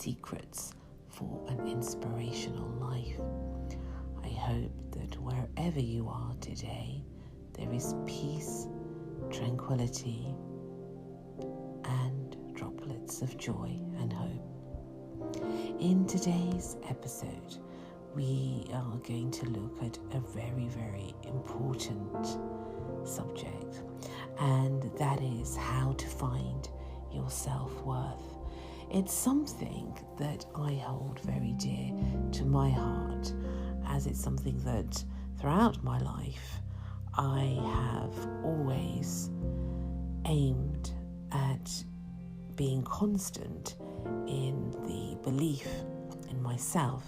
secrets for an inspirational life. I hope that wherever you are today, there is peace, tranquility, and droplets of joy and hope. In today's episode, we are going to look at a very, very important subject, and that is how to find your self-worth. It's something that I hold very dear to my heart, as it's something that throughout my life I have always aimed at being constant in the belief in myself,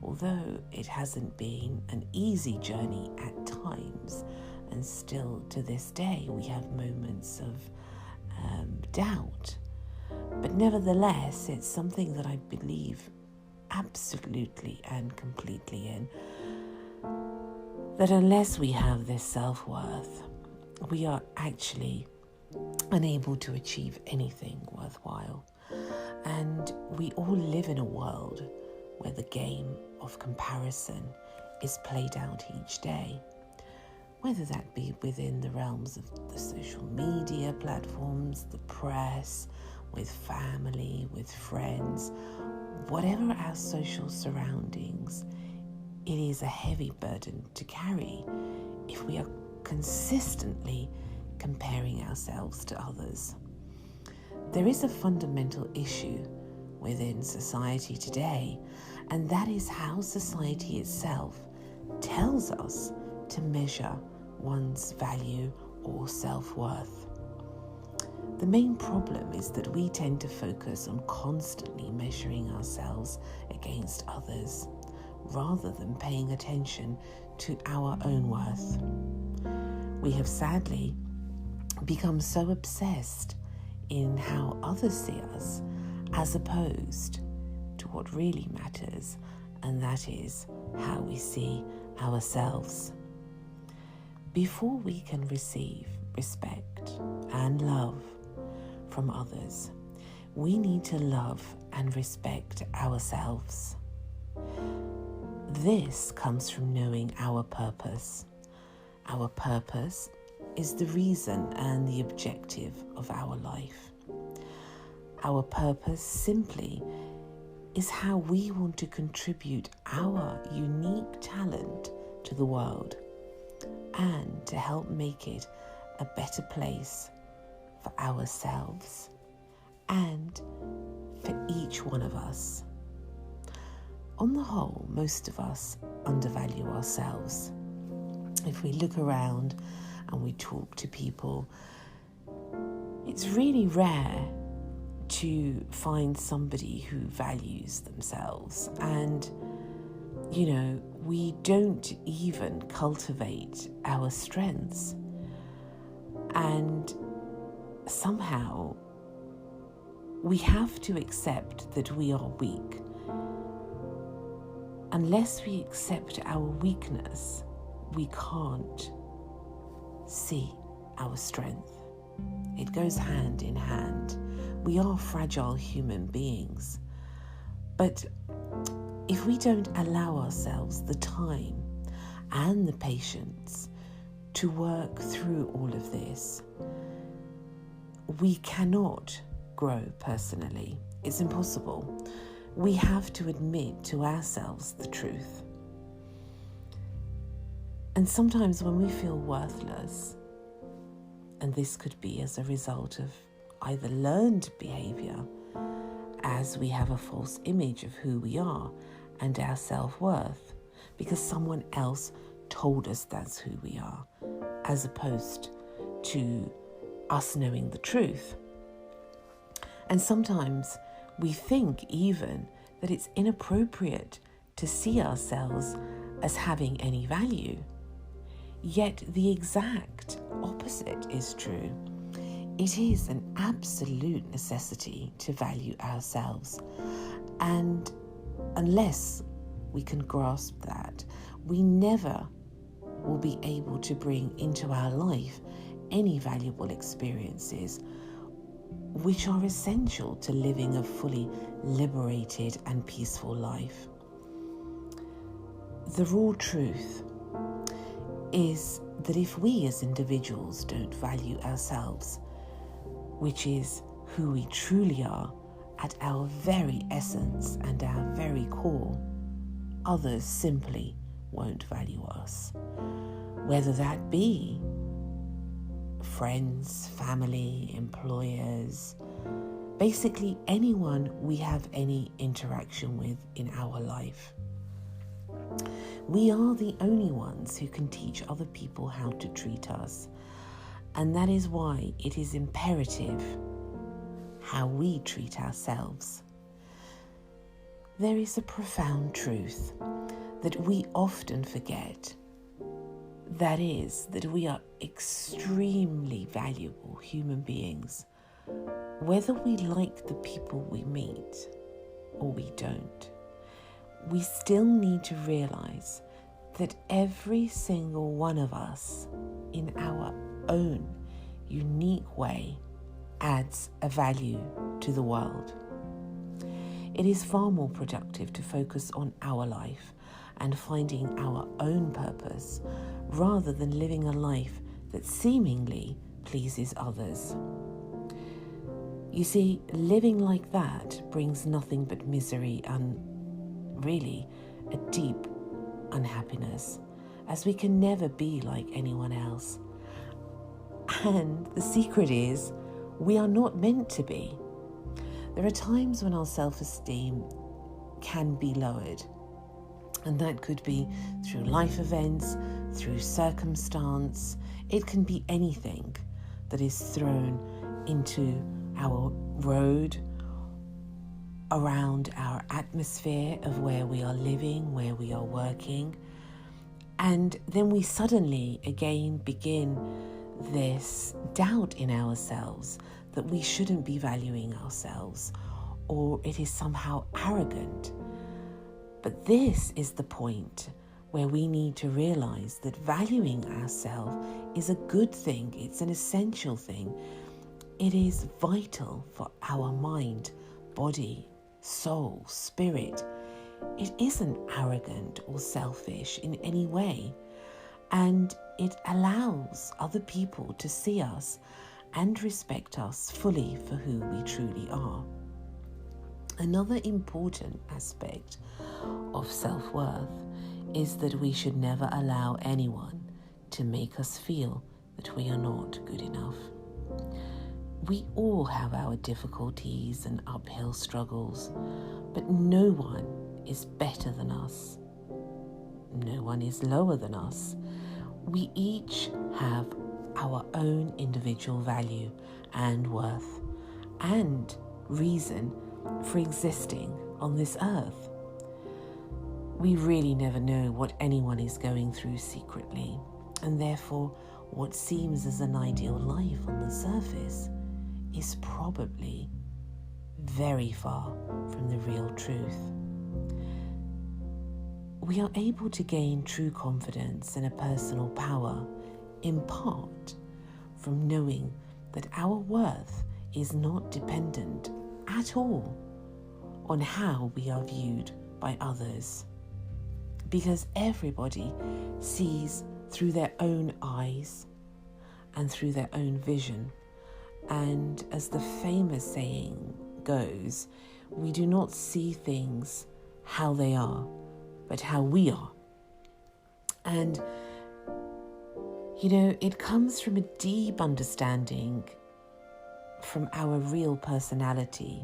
although it hasn't been an easy journey at times, and still to this day we have moments of doubt. But nevertheless, it's something that I believe absolutely and completely in, that unless we have this self-worth, we are actually unable to achieve anything worthwhile. And we all live in a world where the game of comparison is played out each day, whether that be within the realms of the social media platforms, the press, with family, with friends, whatever our social surroundings. It is a heavy burden to carry if we are consistently comparing ourselves to others. There is a fundamental issue within society today, and that is how society itself tells us to measure one's value or self-worth. The main problem is that we tend to focus on constantly measuring ourselves against others, rather than paying attention to our own worth. We have sadly become so obsessed in how others see us, as opposed to what really matters, and that is how we see ourselves. Before we can receive respect and love from others, we need to love and respect ourselves. This comes from knowing our purpose. Our purpose is the reason and the objective of our life. Our purpose simply is how we want to contribute our unique talent to the world and to help make it a better place for ourselves and for each one of us. On the whole, most of us undervalue ourselves. If we look around and we talk to people, it's really rare to find somebody who values themselves. And, we don't even cultivate our strengths. And somehow we have to accept that we are weak. Unless we accept our weakness, we can't see our strength. It goes hand in hand. We are fragile human beings. But if we don't allow ourselves the time and the patience to work through all of this, we cannot grow personally. It's impossible. We have to admit to ourselves the truth. And sometimes when we feel worthless, and this could be as a result of either learned behavior, as we have a false image of who we are and our self-worth, because someone else told us that's who we are, as opposed to us knowing the truth. And sometimes we think even that it's inappropriate to see ourselves as having any value. Yet the exact opposite is true. It is an absolute necessity to value ourselves. And unless we can grasp that, we never will be able to bring into our life any valuable experiences which are essential to living a fully liberated and peaceful life. The raw truth is that if we as individuals don't value ourselves, which is who we truly are at our very essence and our very core, others simply won't value us. Whether that be friends, family, employers, basically anyone we have any interaction with in our life. We are the only ones who can teach other people how to treat us, and that is why it is imperative how we treat ourselves. There is a profound truth that we often forget. That is, that we are extremely valuable human beings, whether we like the people we meet or we don't. We still need to realize that every single one of us, in our own unique way, adds a value to the world. It is far more productive to focus on our life and finding our own purpose rather than living a life that seemingly pleases others. You see, living like that brings nothing but misery and really a deep unhappiness, as we can never be like anyone else. And the secret is, we are not meant to be. There are times when our self-esteem can be lowered, and that could be through life events, through circumstance. It can be anything that is thrown into our road, around our atmosphere of where we are living, where we are working. And then we suddenly again begin this doubt in ourselves that we shouldn't be valuing ourselves, or it is somehow arrogant. But this is the point where we need to realize that valuing ourselves is a good thing. It's an essential thing. It is vital for our mind, body, soul, spirit. It isn't arrogant or selfish in any way, and it allows other people to see us and respect us fully for who we truly are. Another important aspect of self-worth is that we should never allow anyone to make us feel that we are not good enough. We all have our difficulties and uphill struggles, but no one is better than us. No one is lower than us. We each have our own individual value and worth and reason for existing on this earth. We really never know what anyone is going through secretly, and therefore what seems as an ideal life on the surface is probably very far from the real truth. We are able to gain true confidence and a personal power in part from knowing that our worth is not dependent at all on how we are viewed by others, because everybody sees through their own eyes and through their own vision. And as the famous saying goes, we do not see things how they are, but how we are. And, it comes from a deep understanding from our real personality,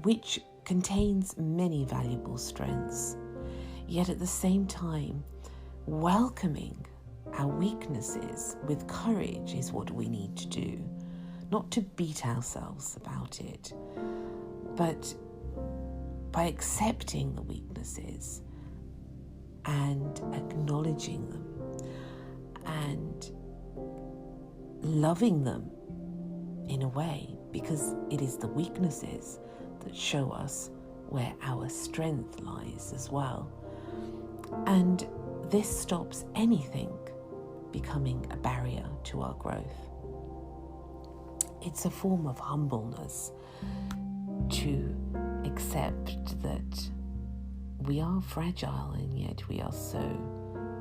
which contains many valuable strengths. Yet at the same time, welcoming our weaknesses with courage is what we need to do. Not to beat ourselves about it, but by accepting the weaknesses and acknowledging them and loving them in a way, because it is the weaknesses that show us where our strength lies as well. And this stops anything becoming a barrier to our growth. it's a form of humbleness to accept that we are fragile and yet we are so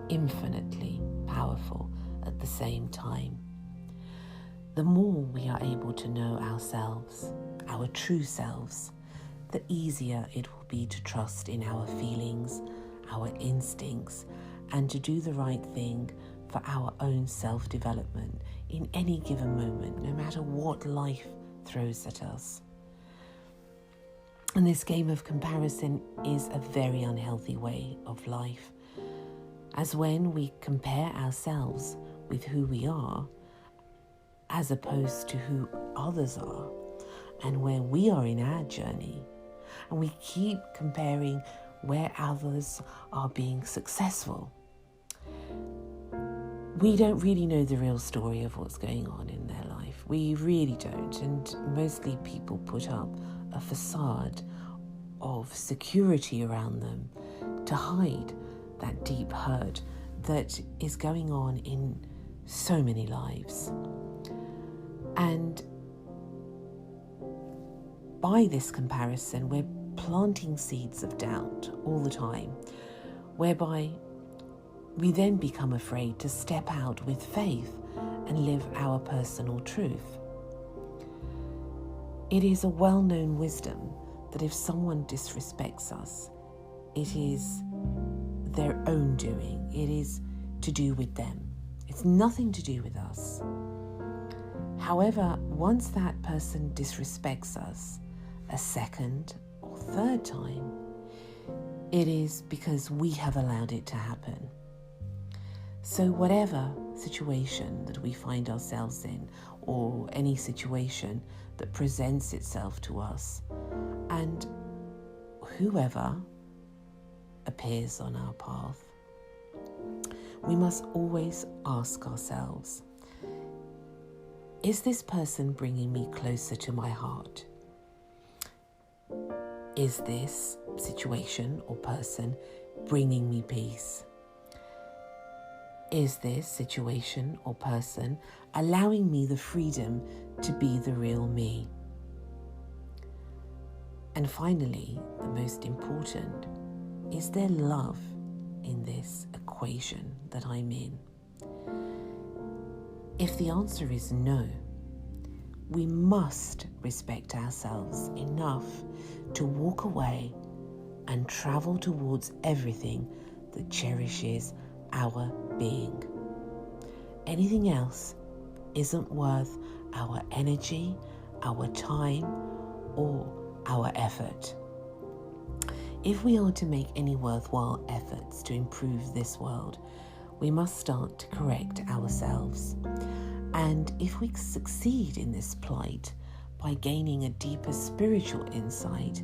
infinitely powerful at the same time. The more we are able to know ourselves, our true selves, the easier it will be to trust in our feelings, our instincts, and to do the right thing for our own self-development in any given moment, no matter what life throws at us. And this game of comparison is a very unhealthy way of life, as when we compare ourselves with who we are as opposed to who others are and where we are in our journey, and we keep comparing where others are being successful, we don't really know the real story of what's going on in their life. We really don't. And mostly people put up a facade of security around them to hide that deep hurt that is going on in so many lives. And by this comparison, we're planting seeds of doubt all the time, whereby we then become afraid to step out with faith and live our personal truth. It is a well-known wisdom that if someone disrespects us, it is their own doing. It is to do with them. It's nothing to do with us. However, once that person disrespects us a second or third time, it is because we have allowed it to happen. So whatever situation that we find ourselves in, or any situation that presents itself to us, and whoever appears on our path, we must always ask ourselves, is this person bringing me closer to my heart? Is this situation or person bringing me peace? Is this situation or person allowing me the freedom to be the real me? And finally, the most important, is there love in this equation that I'm in? If the answer is no, we must respect ourselves enough to walk away and travel towards everything that cherishes our being. Anything else isn't worth our energy, our time, or our effort. If we are to make any worthwhile efforts to improve this world, we must start to correct ourselves. And if we succeed in this plight by gaining a deeper spiritual insight,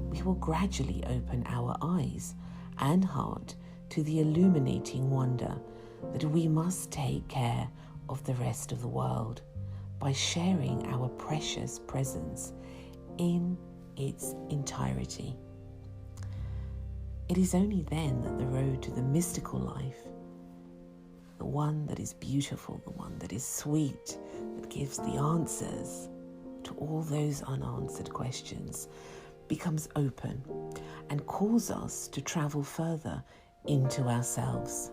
we will gradually open our eyes and heart to the illuminating wonder that we must take care of the rest of the world by sharing our precious presence in its entirety. It is only then that the road to the mystical life, the one that is beautiful, the one that is sweet, that gives the answers to all those unanswered questions, becomes open and calls us to travel further into ourselves.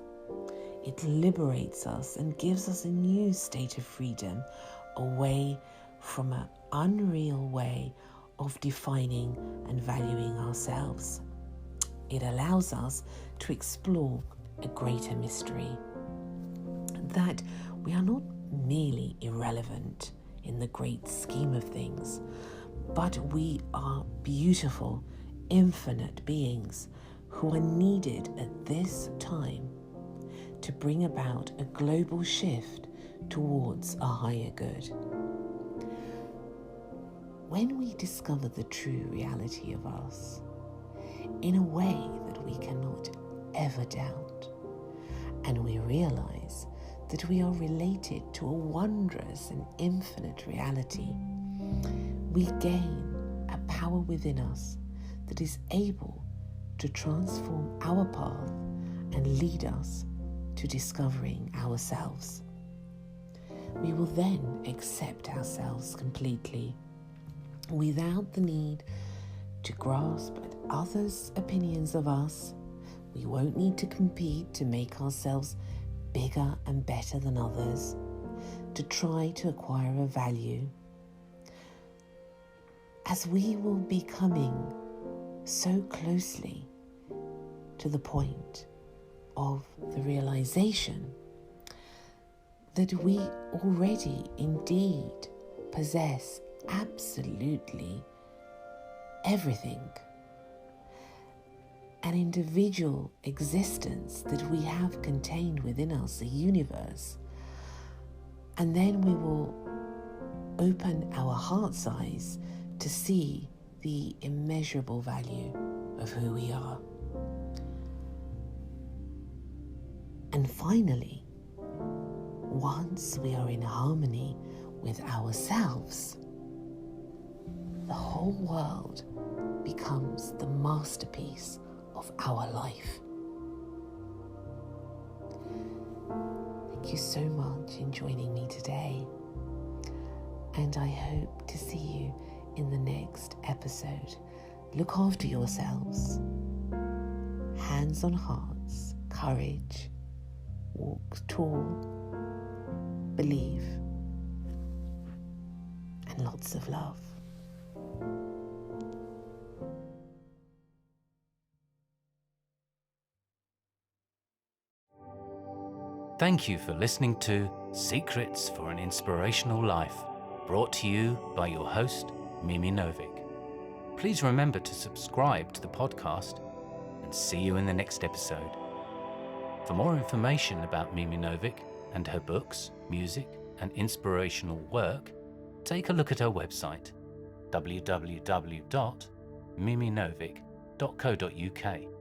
It liberates us and gives us a new state of freedom, away from an unreal way of defining and valuing ourselves. It allows us to explore a greater mystery, that we are not merely irrelevant in the great scheme of things, but we are beautiful, infinite beings who are needed at this time to bring about a global shift towards a higher good. When we discover the true reality of us in a way that we cannot ever doubt, and we realize that we are related to a wondrous and infinite reality, we gain a power within us that is able to transform our path and lead us to discovering ourselves. we will then accept ourselves completely without the need to grasp at others' opinions of us. We won't need to compete to make ourselves bigger and better than others, to try to acquire a value, as we will be coming so closely to the point of the realization that we already indeed possess absolutely everything, an individual existence that we have contained within us, a universe. And then we will open our heart's eyes to see the immeasurable value of who we are. And finally, once we are in harmony with ourselves, the whole world becomes the masterpiece of our life. Thank you so much in joining me today, and I hope to see you in the next episode. Look after yourselves. Hands on hearts, courage, walk tall, believe, and lots of love. Thank you for listening to Secrets for an Inspirational Life, brought to you by your host, Mimi Novic. Please remember to subscribe to the podcast, and see you in the next episode. For more information about Mimi Novic and her books, music, and inspirational work, take a look at her website, www.miminovic.co.uk.